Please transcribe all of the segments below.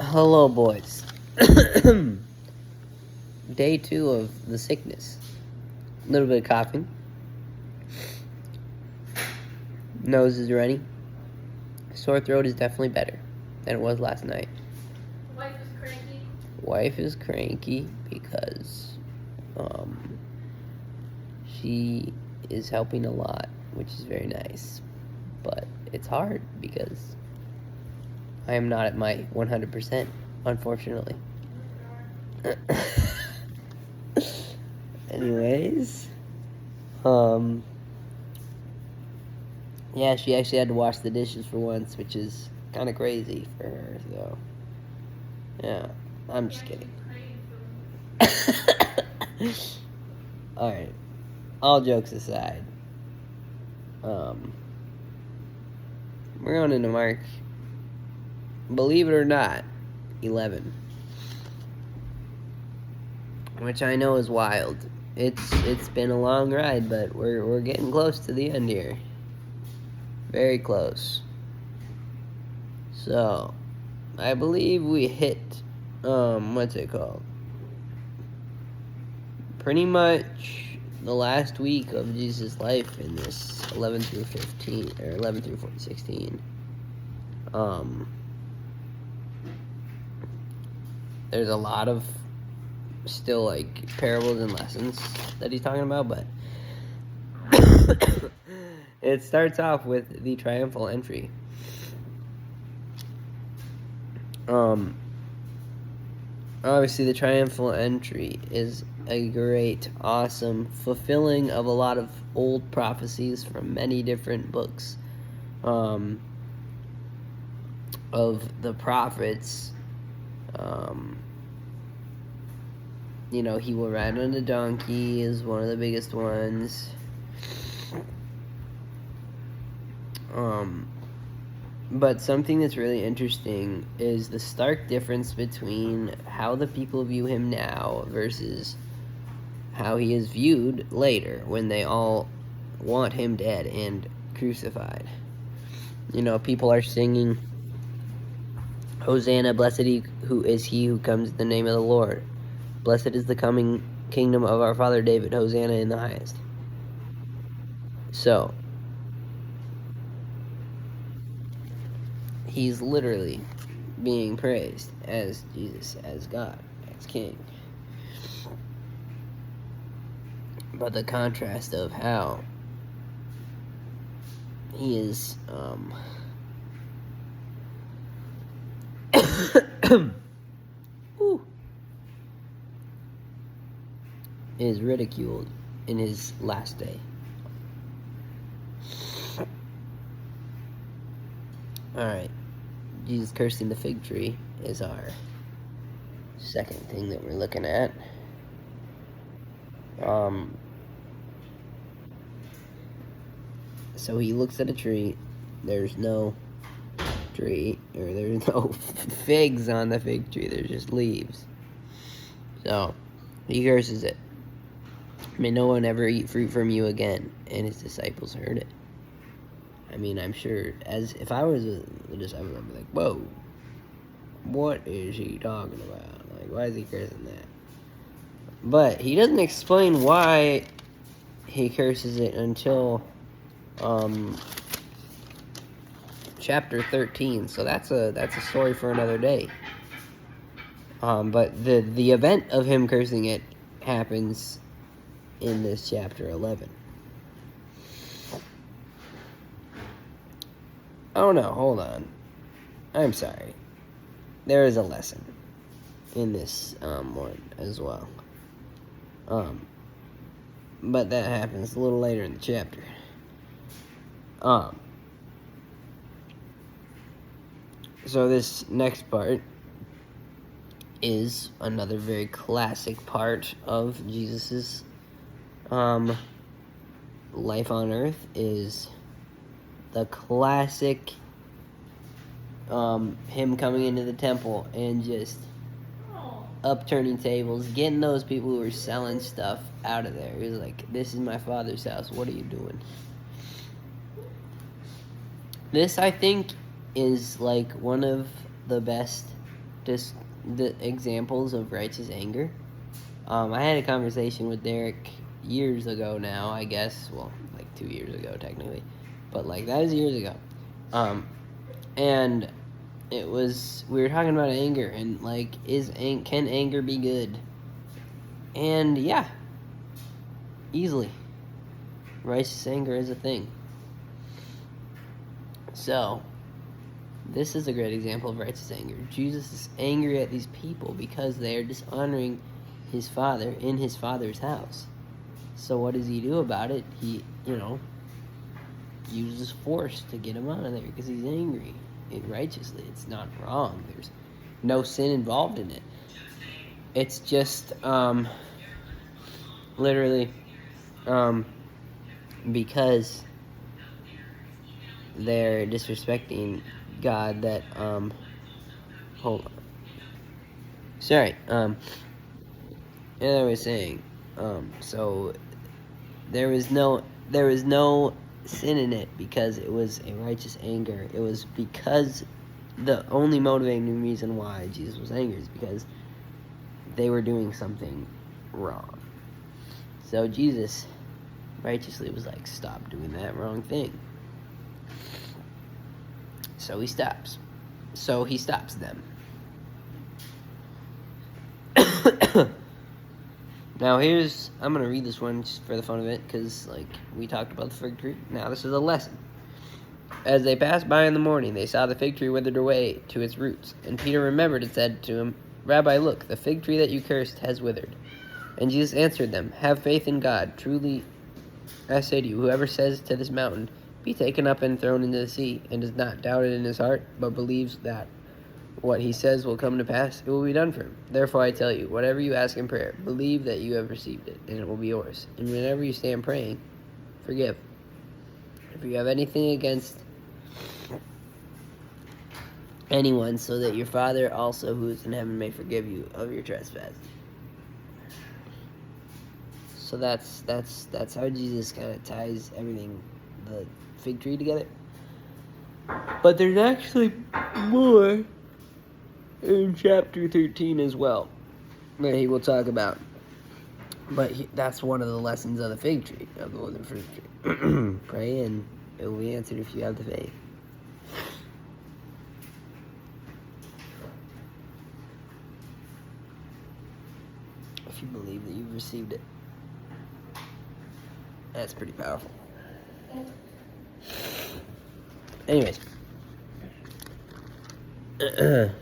Hello, boys. Day 2 of the sickness. A little bit of coughing. Nose is runny. Sore throat is definitely better than it was last night. Wife is cranky. Wife is cranky because she is helping a lot, which is very nice. But it's hard because I am not at my 100%, unfortunately. Anyways, yeah, she actually had to wash the dishes for once, which is kind of crazy for her. So, yeah, I'm just kidding. All right, all jokes aside, we're going into Mark. Believe it or not, 11, which I know is wild. It's been a long ride, but we're getting close to the end here. Very close. So, I believe we hit, what's it called? Pretty much the last week of Jesus' life in this 11 through 15, or 11 through 16. There's a lot of still, like, parables and lessons that he's talking about, but it starts off with the triumphal entry. Obviously, the triumphal entry is a great, awesome fulfilling of a lot of old prophecies from many different books of the prophets. He will ride on a donkey is one of the biggest ones. But something that's really interesting is the stark difference between how the people view him now versus how he is viewed later when they all want him dead and crucified. People are singing, Hosanna, blessed who is he who comes in the name of the Lord. Blessed is the coming kingdom of our father David. Hosanna in the highest. So, he's literally being praised as Jesus, as God, as King. But the contrast of how he is is ridiculed in his last day. Alright, Jesus cursing the fig tree is our second thing that we're looking at. So he looks at a tree, there's no tree, or there's no figs on the fig tree, there's just leaves. So, he curses it. May no one ever eat fruit from you again. And his disciples heard it. I mean, I'm sure, as if I was a disciple, I'd be like, whoa, what is he talking about? Like, why is he cursing that? But he doesn't explain why he curses it until chapter 13. So that's a story for another day. But the event of him cursing it happens in this chapter 11. Oh no, hold on. I'm sorry. There is a lesson in this one as well. But that happens a little later in the chapter. So this next part is another very classic part of Jesus's life on earth, is the classic him coming into the temple and just upturning tables, getting those people who were selling stuff out of there. He was like, this is my Father's house, what are you doing? This, I think, is like one of the best just the examples of righteous anger. I had a conversation with Derek years ago now, I guess. Well, like 2 years ago, technically. But, like, that was years ago. And we were talking about anger and, like, can anger be good? And, yeah. Easily. Righteous anger is a thing. So, this is a great example of righteous anger. Jesus is angry at these people because they are dishonoring his Father in his Father's house. So what does he do about it? He, uses force to get him out of there because he's angry. Righteously, it's not wrong. There's no sin involved in it. It's just, literally, because they're disrespecting God that, hold on. Sorry, as I was saying, so there was no sin in it because it was a righteous anger. It was because the only motivating reason why Jesus was angry is because they were doing something wrong. So Jesus righteously was like, stop doing that wrong thing. So he stops. So he stops them. Now I'm going to read this one just for the fun of it, because, like, we talked about the fig tree. Now this is a lesson. As they passed by in the morning, they saw the fig tree withered away to its roots. And Peter remembered and said to him, Rabbi, look, the fig tree that you cursed has withered. And Jesus answered them, have faith in God. Truly, I say to you, whoever says to this mountain, be taken up and thrown into the sea, and does not doubt it in his heart, but believes that what he says will come to pass, it will be done for him. Therefore I tell you, whatever you ask in prayer, believe that you have received it, and it will be yours. And whenever you stand praying, forgive. If you have anything against anyone, so that your Father also who is in heaven may forgive you of your trespasses. So that's how Jesus kind of ties everything, the fig tree, together. But there's actually more in chapter 13 as well that he will talk about. But that's one of the lessons of the fig tree, of the withered fig tree. Pray and it will be answered if you have the faith. If you believe that you've received it. That's pretty powerful. Anyways.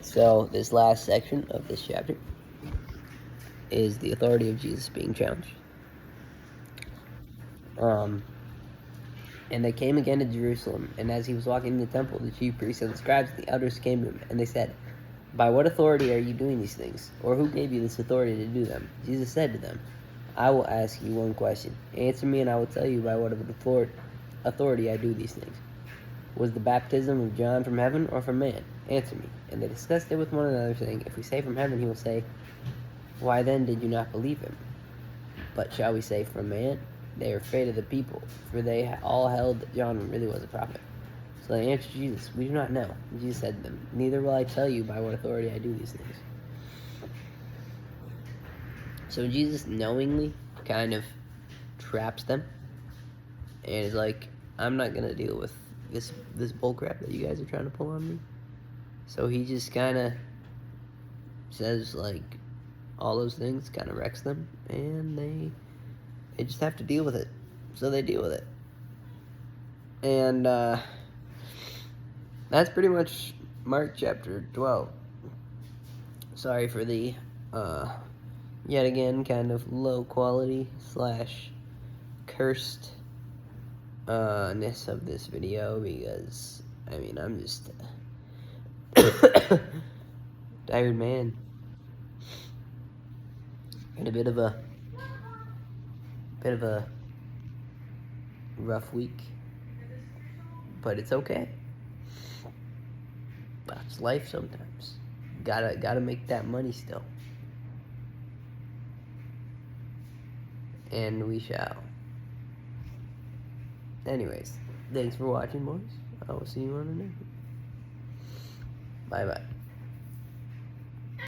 So, this last section of this chapter is the authority of Jesus being challenged. And they came again to Jerusalem, and as he was walking in the temple, the chief priests and the scribes and the elders came to him, and they said, by what authority are you doing these things? Or who gave you this authority to do them? Jesus said to them, I will ask you one question. Answer me, and I will tell you by what authority I do these things. Was the baptism of John from heaven or from man? Answer me. And they discussed it with one another, saying, if we say from heaven, he will say, why then did you not believe him? But shall we say from man? They were afraid of the people, for they all held that John really was a prophet. So they answered Jesus, we do not know. And Jesus said to them, neither will I tell you by what authority I do these things. So Jesus knowingly kind of traps them and is like, I'm not going to deal with this bullcrap that you guys are trying to pull on me. So he just kind of says, like, all those things, kind of wrecks them, and they just have to deal with it. So they deal with it. And that's pretty much Mark chapter 12. Sorry for the yet again kind of low quality / cursed ness of this video, because I mean, I'm just tired man. And a bit of a rough week, but it's okay. That's life sometimes. Gotta make that money still. And we shall. Anyways, thanks for watching, boys. I will see you on the next one. Bye-bye.